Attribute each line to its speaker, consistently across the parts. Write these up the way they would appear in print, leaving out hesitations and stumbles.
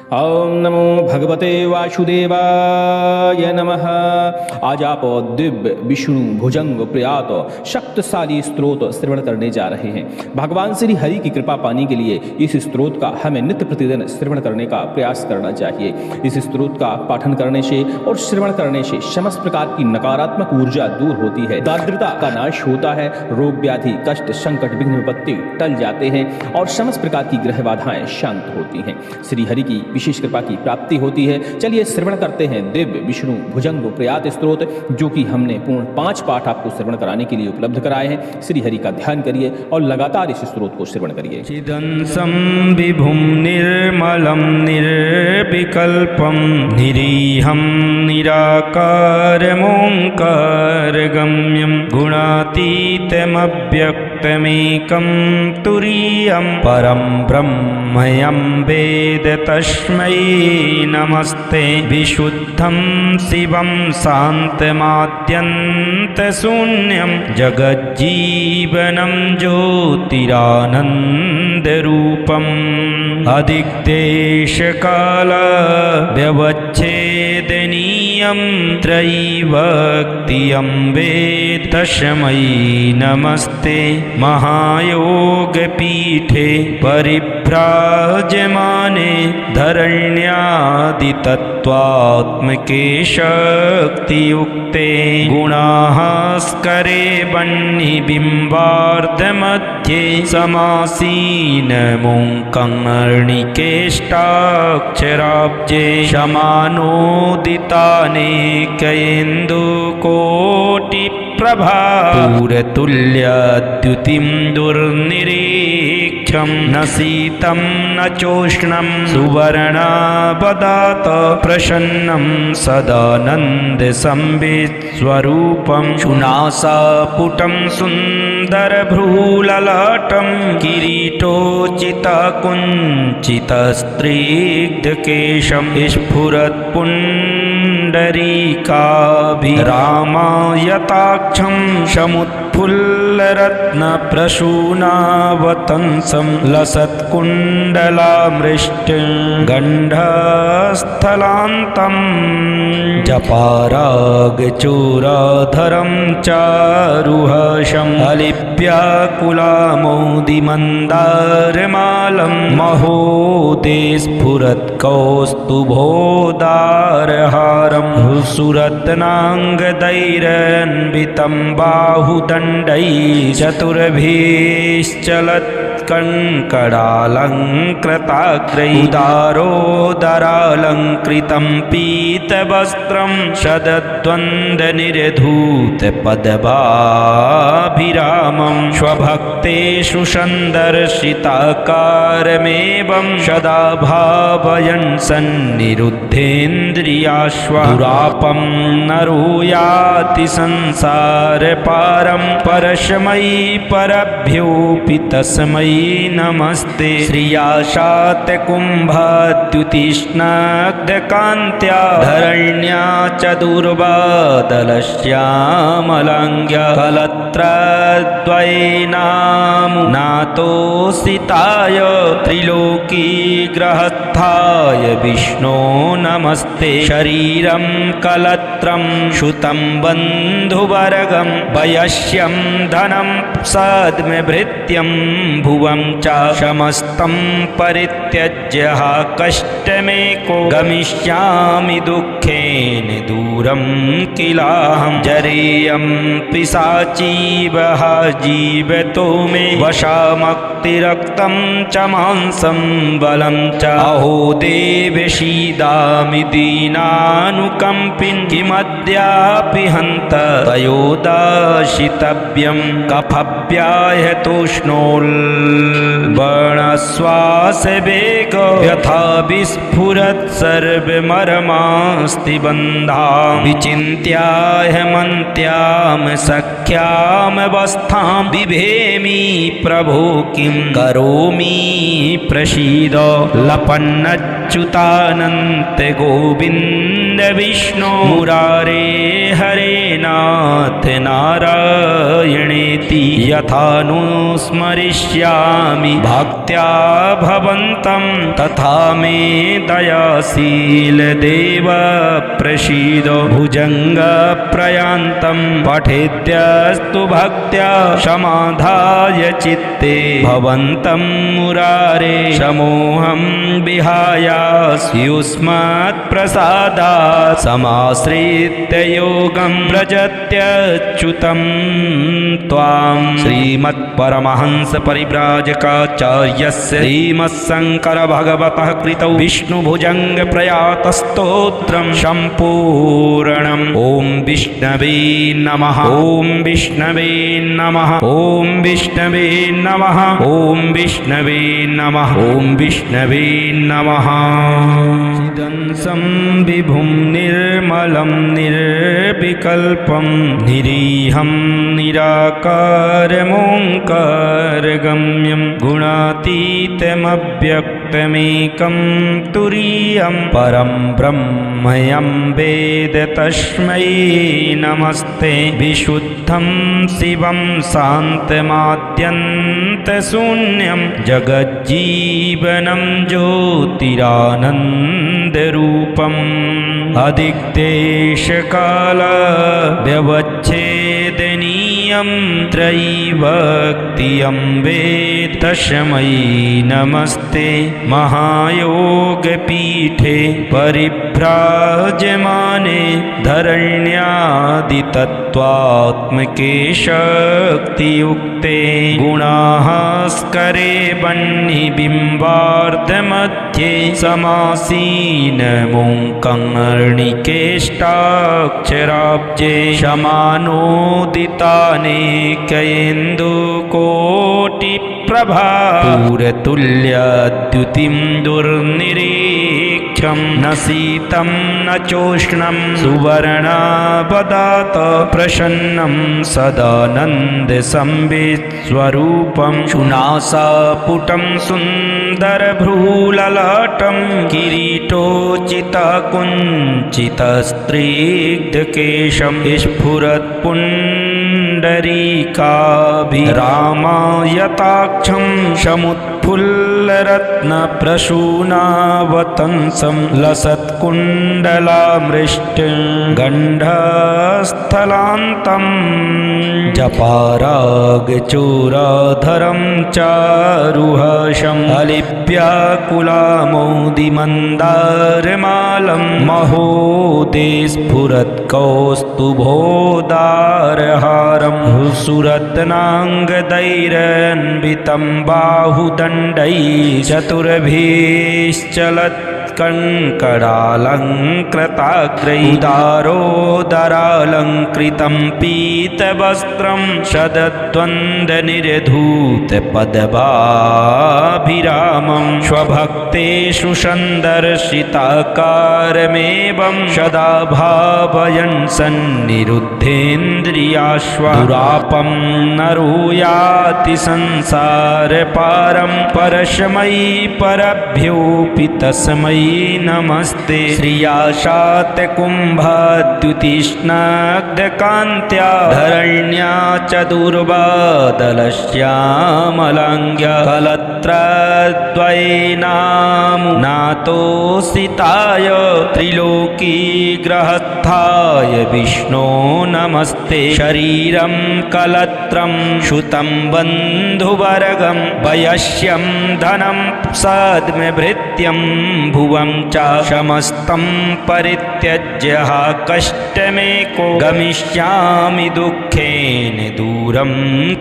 Speaker 1: ओम नमो भगवते वासुदेवाय नमः। आज आप दिव्य विष्णु भुजंग प्रयात शक्तिशाली स्त्रोत श्रवण करने जा रहे हैं। भगवान श्री हरि की कृपा पाने के लिए इस स्त्रोत का हमें नित्य प्रतिदिन श्रवण करने का प्रयास करना चाहिए। इस स्त्रोत का पाठन करने से और श्रवण करने से समस्त प्रकार की नकारात्मक ऊर्जा दूर होती है, दारिद्रता का नाश होता है, रोग व्याधि कष्ट संकट विघ्न विपत्ति टल जाते हैं और समस्त प्रकार की ग्रह बाधाएं शांत होती हैं। श्री हरि की विशेष कृपा की प्राप्ति होती है। चलिए श्रवण करते हैं दिव्य विष्णु भुजंग प्रयात स्त्रोत, जो कि हमने पूर्ण 5 पाठ आपको श्रवण कराने के लिए उपलब्ध कराए हैं। श्री हरि का ध्यान करिए और लगातार इस स्त्रोत को श्रवण करिए।
Speaker 2: चिदंसं विभुं निर्मलं निर्विकल्पं निरीहं निराकारमोङ्कारगम्यं गुणातीतमव्यक्तमेकं तुरीयं परं ब्रह्मयं वेद तस्मै नमस्ते। विशुद्धं शिवं शान्तमाद्यन्तशून्यं जगज्जीवनं ज्योतिरानन्दरूपम् अधिक्देशकालव्यवच्छेदनीयं त्रयीभक्तियं वेद तस्मै नमस्ते। महायोगपीठे परिभ्राजमाने धरण्यादितत्त्वात्मके शक्तियुक्ते गुणास्करे वह्निबिम्बार्धमध्ये समासीनमुङ्कर्णिकेष्टाक्षराब्जे शमानोदितानेकयेन्दुकोटिप्रभापूरतुल्यद्युतिं दुर्निरीक्षं न शीतं न चोष्णं सुवर्णावदात प्रसन्नं सदानन्दसंवित्स्वरूपं सुनासापुटं सुन्दरभ्रूललाटं किरीटोचितकुञ्चितस्त्रीग्धकेशं स्फुरत्पुण्डरीकाभिरामायताक्षं समुत्फुल्लरत्नप्रसूनावतंसं लसत्कुण्डलामृष्टगन्धस्थलान्तं जपारागचूराधरं चारुहर्षम् अलिप्याकुलामौदिमन्दारमालं महोदे स्फुरत्कौस्तुभोदारहारं सुरत्नाङ्गदैरन्वितं बाहुदण्डैः चतुर्भिश्चलत्कङ्कडालङ्कृताग्रैः उदारोदरालङ्कृतं पीतवस्त्रं शतद्वन्द्वनिर्धूतपदभाभिरामं स्वभक्तेषु सन्दर्शिताकारमेवं सदा भावयन् सन्निरुद्धेन्द्रियाश्वदुरापं नरो याति संसारपारं परस्मै परभ्योऽपि तस्मै नमस्ते। श्रियाशातकुम्भाद्युतिष्णाग्धकान्त्या धरण्या च दुर्वादलश्यामलाङ्ग्या कलत्रद्वयेनामुनातोषिताय त्रिलोकीग्रहस्थाय विष्णो नमस्ते। शरीरं कलत्रं शुतं बन्धुवर्गं वयस्यं धनं सद्मभृत्यं भुवं च समस्तं परित्यज्य कष्टमेको गमिष्यामि दुःखेन दूरं किलाहं जरेयं पिशाचीवः जीवतो मे वशामक्तिरक्तं च मांसं बलं च अहो देवसीदामि दीनानुकम्पिन् किमद्यापि हन्त तयोदाशितव्यं कफव्याहतोष्णोल्बणश्वासवेग यथा विस्फुरत् सर्वमर्मास्ति बन्धा विचिन्त्याहमन्त्यां सख्यामवस्थां बिभेमि प्रभो किं करोमि प्रसीद लपन्नच्युतानन्त गोविन्द विष्णु मुरारे हरे नाथ नारायणेति यथानुस्मरिष्यामि भक्त्या भवन्तं तथा मे दयाशील देव प्रसीद भुजङ्गप्रयान्तं पठेद्यस्तु भक्त्या समाधाय चित्ते भवन्तं मुरारे समोहं विहायास्युस्मत्प्रसादात् समाश्रित्य योगं व्रजत्यच्युतं त्वां श्रीमत्परमहंस परिव्राजकाचार्यस्य श्रीमत्शङ्करभगवतः कृतौ विष्णुभुजङ्गप्रयातस्तोत्रं सम्पूर्णम्। ॐ विष्णवे नमः। ॐ विष्णवे नमः। ॐ विष्णवे नमः। ॐ विष्णवे नमः। ॐ विष्णवे नमः। चिदंसं विभुं निर्मलं निर्विकल्पं निरीहं निराकारमोङ्कारगम्यं गुणातीतमव्यक्तमेकं तुरीयं परं ब्रह्मयं वेद तस्मै नमस्ते। विशुद्धं शिवं शान्तमाद्यन्तशून्यं जगज्जीवनं ज्योतिरानन्दरूपम् अधिक्देशकालव्यवच्छेदनीयं त्रैवक्तियं वेद तस्मै नमस्ते। महायोगपीठे परिभ्राजमाने धरण्यादितत्त्वात्मके शक्तियुक्ते गुणास्करे वह्निबिम्बार्धमध्ये समासीनमुङ्कर्णिकेष्टाक्षराब्जे समानोदितानेकयेन्दुकोटिप्रभा पूरतुल्यद्युतिं दुर्निरीक्षं न शीतं न चोष्णं सुवर्णावदात प्रसन्नं सदानन्दसंवित्स्वरूपं सुनासापुटं सुन्दरभ्रूललाटं किरीटोचितकुञ्चितस्त्रीग्धकेशं स्फुरत्पुण्डरीकाभिरामायताक्षं समुत्फुल्लरत्नप्रसूनावतंसं लसत्कुण्डलामृष्टगन्धस्थलान्तं जपारागचोराधरं चारुहर्षम् अलिव्याकुलामौदिमन्दारमालं महोदेस्फुरत्कौस्तुभोदारहारं सुरत्नाङ्गदैरन्वितं बाहुदण्डैः चतुर्भिश्चलत् कङ्कडालङ्कृताग्रैः उदारोदरालङ्कृतं पीतवस्त्रं शतद्वन्द्वनिर्धूतपदभाभिरामं स्वभक्तेषु सन्दर्शिताकारमेवं सदा भावयन् सन्निरुद्धेन्द्रियाश्वदुरापं नरो याति संसारपारं परशमै परभ्योऽपि तस्मै नमस्ते। श्रियाशातकुम्भाद्युतिष्णाग्धकान्त्या धरण्या च दुर्वादलश्यामलाङ्ग्या कलत्रद्वयेनामुनातोषिताय त्रिलोकीग्रहस्थाय विष्णो नमस्ते। शरीरं कलत्रं शुतं बन्धुवर्गं वयस्यं धनं सद्मभृत्यं भुवं च समस्तं परित्यज्य कष्टमेको गमिष्यामि दुःखेन दूरं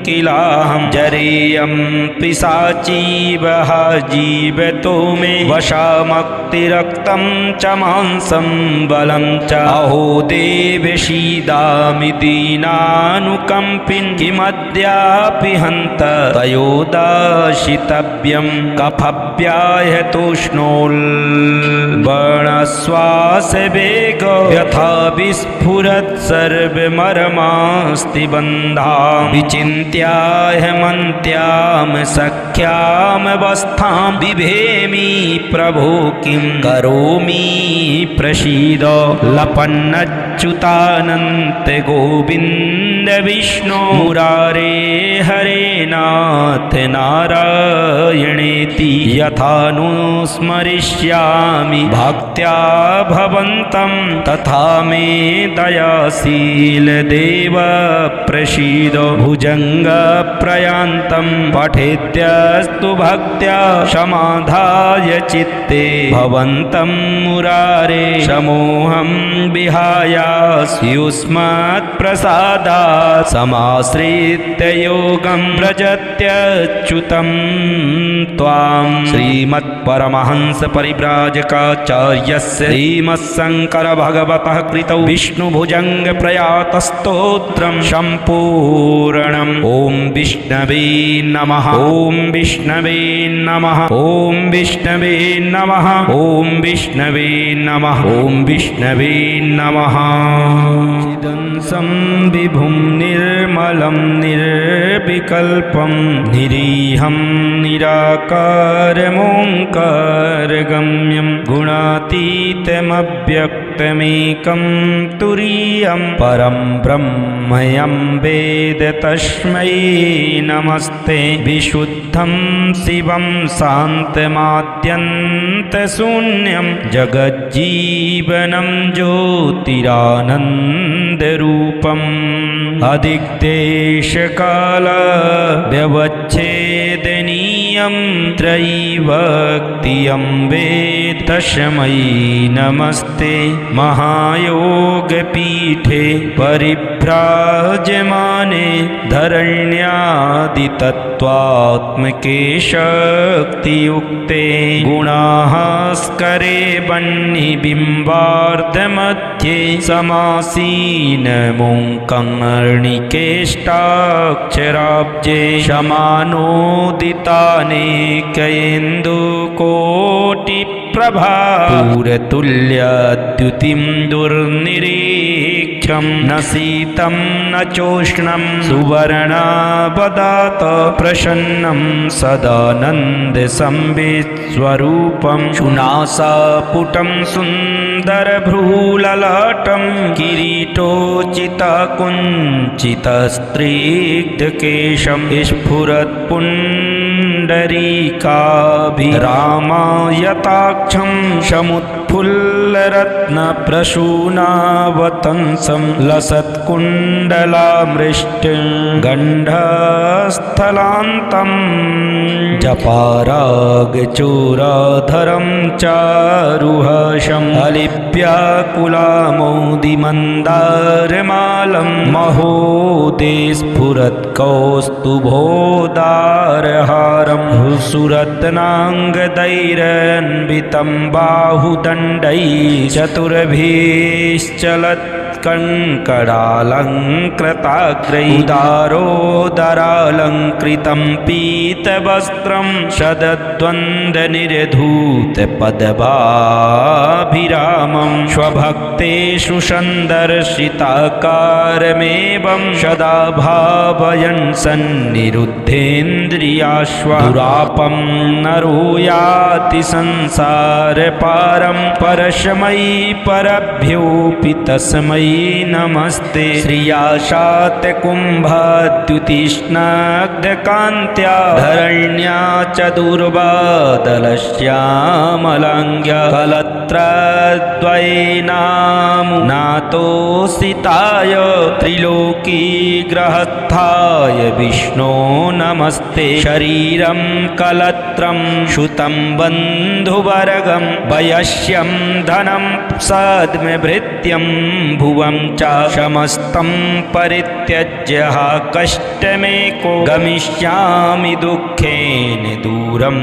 Speaker 2: किलाहं जरेयं पिशाचीवः जीवतो मे वशामक्तिरक्तं च मांसं बलं च अहो देवशीदामि दीनानुकम्पिन् किमद्यापि हन्त तयोदाशितव्यं कफव्याहतोष्णोल्बणश्वासवेग यथा विस्फुरत् सर्वमर्मास्ति बन्धा विचिन्त्याहमन्त्यां सख्यामवस्थां बिभेमि प्रभो किं करोमि प्रसीद लपन्नच्युतानन्त गोविन्द गोविन्द विष्णु मुरारे हरे नाथ नारायणेति यथानुस्मरिष्यामि भक्त्या भवन्तं तथा मे दयाशील देव प्रसीद भुजङ्गप्रयान्तं पठेत्यस्तु भक्त्या समाधाय चित्ते भवन्तं मुरारे समोहं विहाय युष्मत्प्रसादात् समाश्रित्य योगं व्रजत्यच्युतं त्वां श्रीमत्परमहंस परिव्राजकाचार्यस्य श्रीमत्शङ्कर भगवतः कृतौ विष्णुभुजङ्ग प्रयातस्तोत्रं सम्पूर्णम् ॐ विष्णवे नमः ॐ विष्णवे नमः ॐ विष्णवे नमः ॐ विष्णवे नमः ॐ विष्णवे नमः चिदंसं विभुं निर्मलं निर्विकल्पं निरीहं निराकारमोङ्कारगम्यं गुणातीतमव्यक्तमेकं तुरीयं परं ब्रह्मयं वेद तस्मै नमस्ते विशुद्धं शिवं शान्तमाद्यन्तशून्यं जगज्जीवनं ज्योतिरानन्दरूपम् अधिक्तेशकाल व्यवच्छेदनीयं त्रयीभक्तियं वेद तस्मै नमस्ते महायोगपीठे परिभ्राजमाने धरण्यादितत्त्वात्मके शक्तियुक्ते गुणास्करे वह्निबिम्बार्धमध्ये समासीनमुङ्कर्णिकेष्टाक्षराब्जे समानोदितानेकयेन्दुकोटिप्रभा पूरतुल्यद्युतिं दुर्निरीक्षं न शीतं न चोष्णं सुवर्णावदात प्रसन्नं सदानन्दसंवित्स्वरूपं सुनासापुटं सुन्दरभ्रूललाटं किरीटोचितकुञ्चितस्त्रीग्धकेशं स्फुरत्पुण्डरीकाभिरामायताक्षं समुत्फुल्लरत्नप्रसूनावतंसं लसत्कुण्डलामृष्टगण्डस्थलान्तं जपारागचोराधरं चारुहशं अलिप्याकुलामौदिमन्दारमालं महोदे स्फुरत्कौस्तुभोदारहारं सुरत्नाङ्गदैरन्वितं बाहुदण्डैः चतुर्भिश्चलत्कङ्कडालङ्कृताग्रैदारोदरालङ्कृतं पीतवस्त्रं शतद्वन्द्वनिरधूतपदभाभिरामं स्वभक्तेषु सन्दर्शिताकारमेवं सदा भावयन् सन्निरुद्धेन्द्रियाश्वदुरापं नरो याति संसारपारं परशमै परभ्योऽपि तस्मै नमस्ते श्रियाशात् कुम्भाद्युतिष्णाग्धकान्त्या धरण्या च दुर्वादलश्यामलाङ्ग्या कलत्रद्वयेनामुनातोषिताय त्रिलोकीग्रहस्थाय विष्णो नमस्ते शरीरं कलत्रं शुतं बन्धुवर्गं वयस्यं धनं सद्मभृत्यं भुवं च समस्तं परित्यज्य कष्टमेको गमिष्यामि दुःखेन दूरं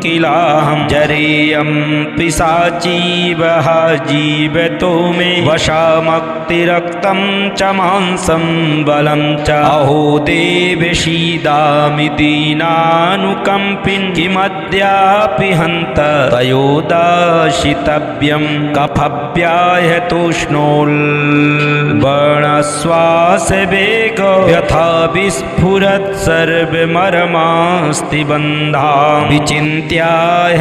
Speaker 2: किलाहं जरेयं पिशाचीवः जीवतो मे वशामक्तिरक्तं च मांसं बलं च अहो देवशीदामि दीनानुकम्पिन् किमद्यापि हन्त तयोदाशितव्यं कफव्याह्यतोष्णोल्ल वर्णश्वास वेग यथा विस्फुरत् सर्वमर्मास्ति बन्धां विचिन्त्या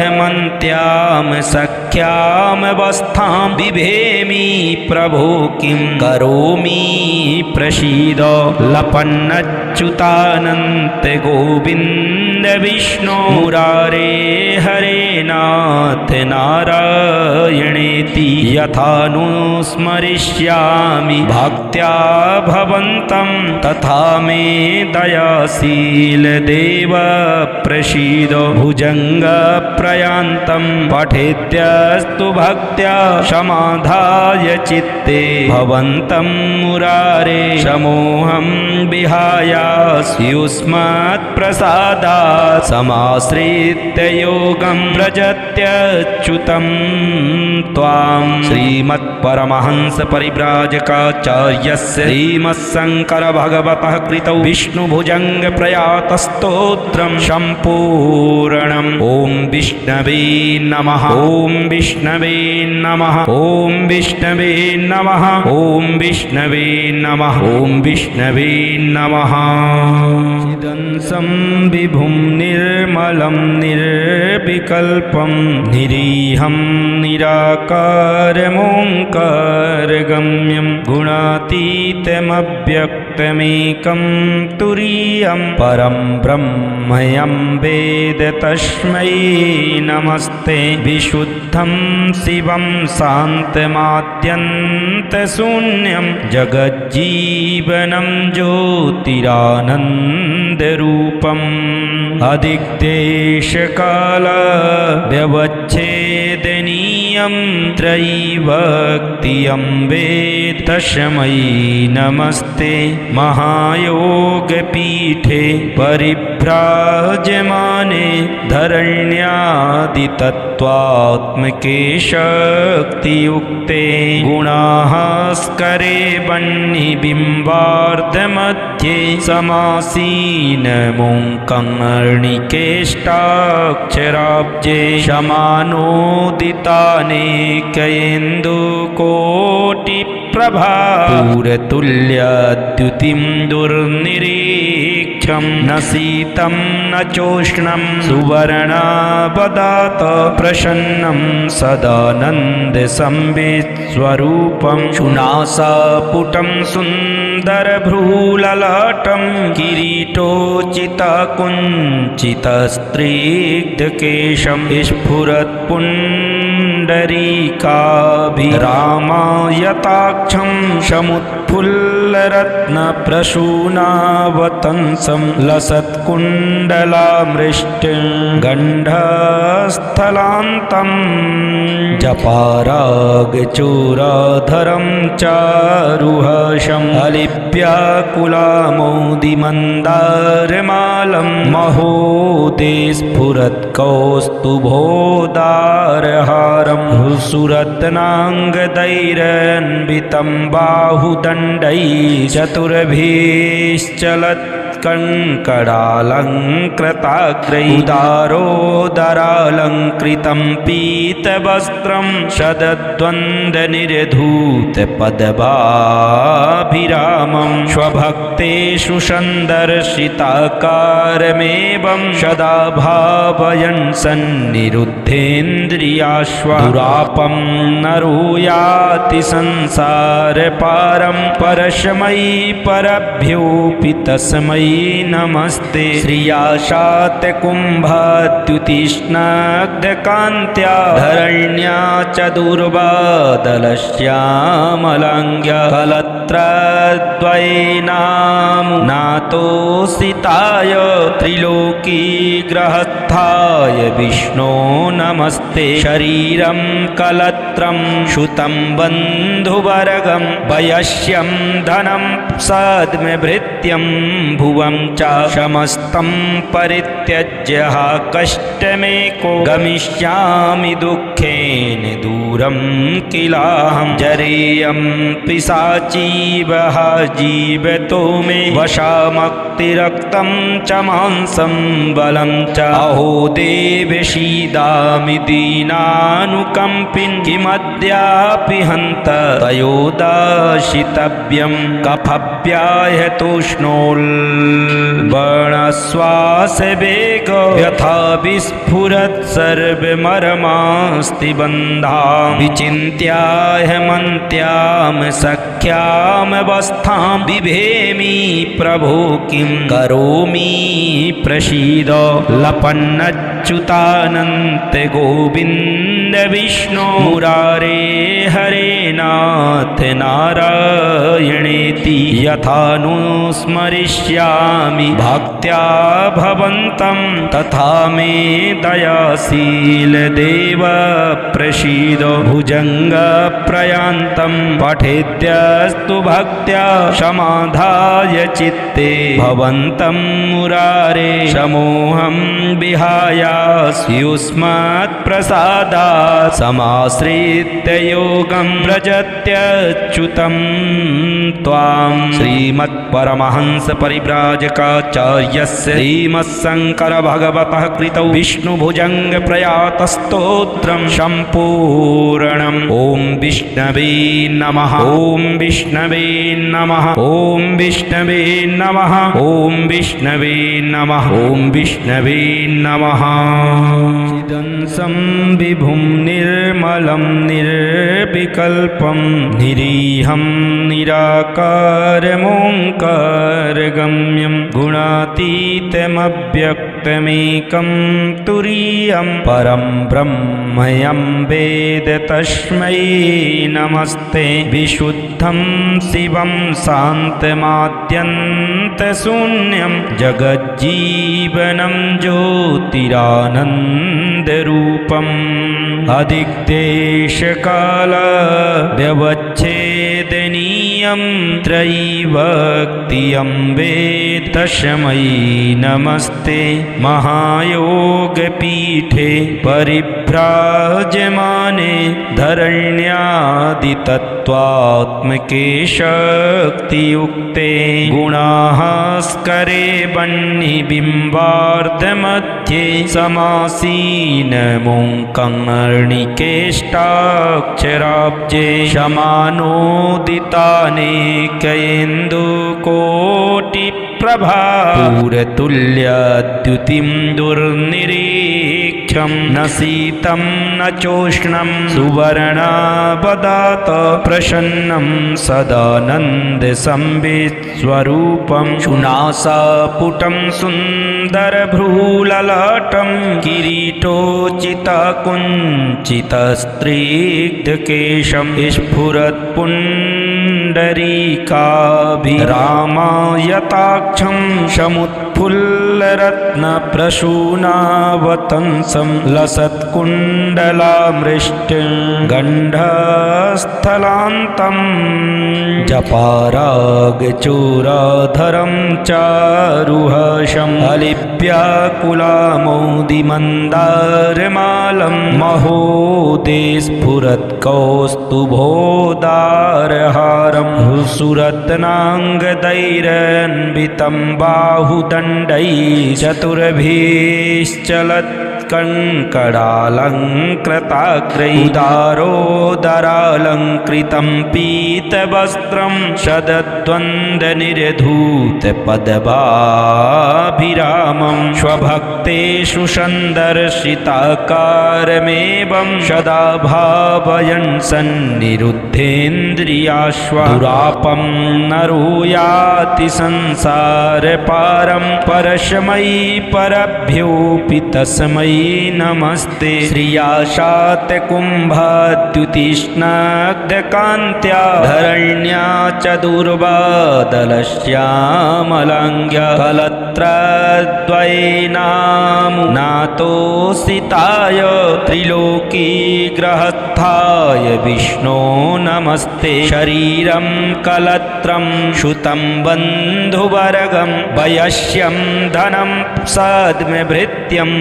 Speaker 2: हेमन्त्यां सख्यामवस्थां बिभेमि प्रभो किं करोमि प्रसीद लपन्नच्युतानन्त गोविन्द विष्णो मुरारे हरे नाथ नारायणेति यथानुस्मरिष्यामि भक्त्या भवन्तं तथा मे दयाशील देव प्रसीद भुजङ्गप्रयान्तं पठेत्यस्तु भक्त्या समाधाय चित्ते भवन्तं मुरारे समोहं विहायास्युस्मत्प्रसादात् समाश्रित्य योगं व्रजत्यच्युतं त्वां श्रीमत्परमहंस परिव्राजकाचार्यस्य श्रीमत्शङ्करभगवतः कृतौ विष्णुभुजङ्ग प्रयातस्तोत्रं सम्पूर्णम् ॐ विष्णवे नमः ॐ विष्णवे नमः ॐ विष्णवे नमः ॐ विष्णवे नमः ॐ विष्णवे नमः चिदंसं विभुं निर्मलं निर्विकल्पं निरीहं निराकारमोङ्कारगम्यं गुणातीतमव्यक्तमेकं तुरीयं परं ब्रह्मयं वेद तस्मै नमस्ते विशुद्धं शिवं शान्तमाद्यन्तशून्यं जगज्जीवनं ज्योतिरानन्दरूपम् अधिक्देशकालव्यवच्छेदनीयं त्रयीभक्तियं वेद तस्मै नमस्ते महायोगपीठे परिभ्राजमाने धरण्यादितत्त्वात्मके शक्तियुक्ते गुणास्करे वह्निबिम्बार्धमध्ये समासीनमुङ्कर्णिकेष्टाक्षराब्जे समानोदितानेकेन्दुकोटिप्रभा पूरतुल्याद्युतिं दुर्निरीक्षं न शीतं न चोष्णं सुवर्णापदात प्रसन्नं सदानन्दसंवित्स्वरूपं सुनासापुटं सुन्दरभ्रूललाटं किरीटोचितकुञ्चितस्त्रीग्धकेशं स्फुरत्पुण्डरीकाभिरामायताक्षं समुत्फुल्लरत्नप्रसूनावतंसं लसत्कुण्डलामृष्टिं गण्डस्थलान्तं जपारागचूराधरं चारुहर्षम् अलिप्याकुलामौदिमन्दारमालं महोदे स्फुरत्कौस्तुभोदारहारं सुरत्नाङ्गदैरन्वितं बाहुदण्डैः चतुर्भिश्चलत् कङ्कडालङ्कृताग्रैदारोदरालङ्कृतं पीतवस्त्रं शतद्वन्द्वनिर्धूतपदभाभिरामं स्वभक्तेषु सन्दर्शिताकारमेवं सदा भावयन् सन्निरुद्धेन्द्रियाश्वदुरापं नरो याति संसारपारं परस्मै परभ्योऽपि तस्मै नमस्ते श्रियाशात कुम्भात्युतिष्णाग्धकान्त्या धरण्या च दुर्वादलश्यामलाङ्ग्या कलत्रद्वयेनामुनातोषिताय त्रिलोकीग्रहस्थाय विष्णो नमस्ते शरीरं कलत्रं शुतं बन्धुवर्गं वयस्यं धनं सद्मभृत्यं भुवं च समस्तं परित्यज्य कष्टमेको गमिष्यामि दुःखेन दूरं किलाहं जरेयं पिशाचीवः जीवतो मे वशामक् रक्तं च मांसं बलं च अहो देवशीदामि दीनानुकम्पिन् किमद्यापि हन्त तयोदाशितव्यं कफव्याहतोष्णोल्बणश्वासवेग यथा विस्फुरत् सर्वमरमास्ति बन्धां विचिन्त्याहमन्त्यां सख्यामवस्थां बिभेमि प्रभो किं करोमि प्रसीद लपन्नच्युतानन्त गोविन्द विष्णु मुरारे हरे नाथ नारायणेति यथानुस्मरिष्यामि भक्त्या भवन्तं तथा मे दयाशील देव प्रसीद भुजङ्गप्रयान्तं पठेद्यस्तु भक्त्या समाधाय चित्ते भवन्तं मुरारे समोहं विहायास्युस्मत्प्रसादात् समाश्रित्य योगं व्रजत्यच्युतं त्वां श्रीमत्परमहंस परिव्राजकाचार्यस्य श्रीमत्शङ्करभगवतः कृतौ विष्णुभुजङ्ग प्रयातस्तोत्रं सम्पूर्णम् ॐ विष्णवे नमः ॐ विष्णवे नमः ॐ विष्णवे नमः ॐ विष्णवे नमः ॐ विष्णवे नमः चिदंसं विभुं निर्मलं निर्विकल्पं निरीहं निराकारमोङ्कारगम्यं गुणातीतमव्यक्तमेकं तुरीयं परं ब्रह्मयं वेद तस्मै नमस्ते विशुद्धं शिवं शान्तमाद्यन्तशून्यं जगज्जीवनं ज्योतिरानन्दरूपम् अधिक्देशकालव्यवच्छेदनीयं त्रयीभक्तियं वेद तस्मै नमस्ते महायोगपीठे परिभ्राजमाने धरण्यादितत्त्वात्मके शक्तियुक्ते गुणास्करे वह्निबिम्बार्धमध्ये समासीनमुङ्कर्णिकेष्टाक्षराब्जे समानोदितानेकयेन्दुकोटिप्रभा पूरतुल्यद्युतिं दुर्निरीक्षं न शीतं न चोष्णं सुवर्णावदात प्रसन्नं सदानन्दसंवित्स्वरूपं शुनासापुटं सुन्दरभ्रूललाटं किरीटोचितकुञ्चितस्त्रीग्धकेशं स्फुरत्पुण्डरीकाभिरामायताक्षं समुत्फुल्लरत्नप्रसूनावतंसं लसत्कुण्डलामृष्टिं गण्डस्थलान्तं जपारागचूराधरं चारुहर्षं अलिव्याकुलामौदिमन्दारमालं महोदे स्फुरत्कौस्तुभोदारहारं सुरत्नाङ्गदैरन्वितं बाहुदण्डैः चतुर्भिश्चलत्कङ्कडालङ्कृताग्रैः उदारोदरालङ्कृतं पीतवस्त्रं शतद्वन्द्वनिर्धूतपदभाभिरामं स्वभक्तेषु सन्दर्शिताकारमेवं सदा भावयन् सन्निरुद्धेन्द्रियाश्वदुरापं नरो याति संसारपारं परशमयि परभ्योऽपि तस्मै नमस्ते श्रियाशातकुम्भाद्युतिष्णाग्धकान्त्या धरण्या च दुर्वादलश्यामलाङ्ग्या कलत्रद्वयेनामुनातोषिताय त्रिलोकीग्रहस्थाय विष्णो नमस्ते शरीरं कलत्रं श्रुतं बन्धुवर्गं वयस्यं धनं सद्मभृत्यं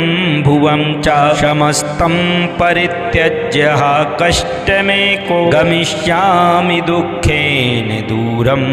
Speaker 2: भुव ध्रुवं च समस्तं परित्यज्य कष्टमेको गमिष्यामि दुःखेन दूरं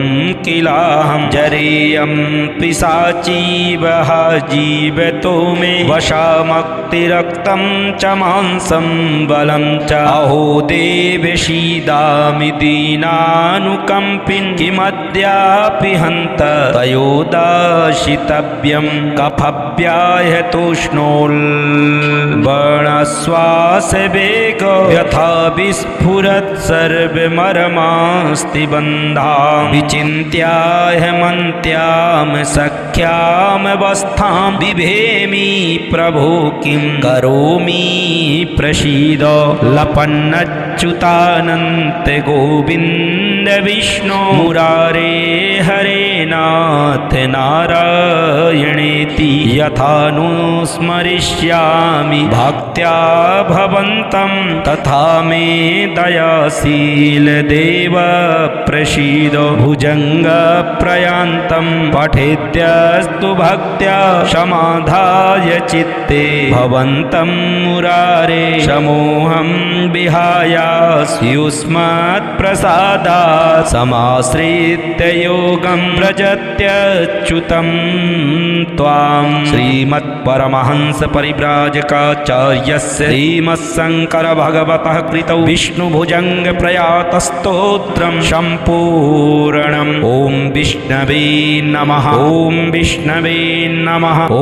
Speaker 2: किलाहं जरेयं पिशाचीवः जीवतो मे वशामक्तिरक्तं च मांसं बलं च अहो देवशीदामि दीनानुकम्पिन् किमद्यापि हन्त तयोदाशितव्यं कफव्याहतोष्णोल्बणश्वासवेग यथा विस्फुरत् सर्वमर्मास्ति बन्धां विचिन्त्याहमन्त्यां सख्यामवस्थां बिभेमि प्रभो किं करोमि प्रसीद लपन्नच्युतानन्त गोविन्द विष्णु मुरारे हरे नाथ नारायणेति यथानुस्मरिष्यामि भक्त्या भवन्तं तथा मे दयाशील देव प्रसीद भुजङ्गप्रयान्तं पठेद्यस्तु भक्त्या समाधाय चित्ते भवन्तं मुरारे समोहं विहाय युष्मत्प्रसादात् समाश्रित्य योगं व्रजत्यच्युतं त्वां श्रीमत्परमहंसपरिव्राजकाचार्यस्य श्रीमत्शङ्करभगवतः कृतौ विष्णुभुजङ्गप्रयातस्तोत्रं सम्पूर्णम् ॐ विष्णवे नमः ॐ विष्णवे नमः ॐ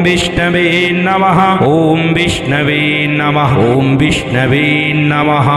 Speaker 2: विष्णवे नमः ॐ विष्णवे नमः ॐ विष्णवे नमः।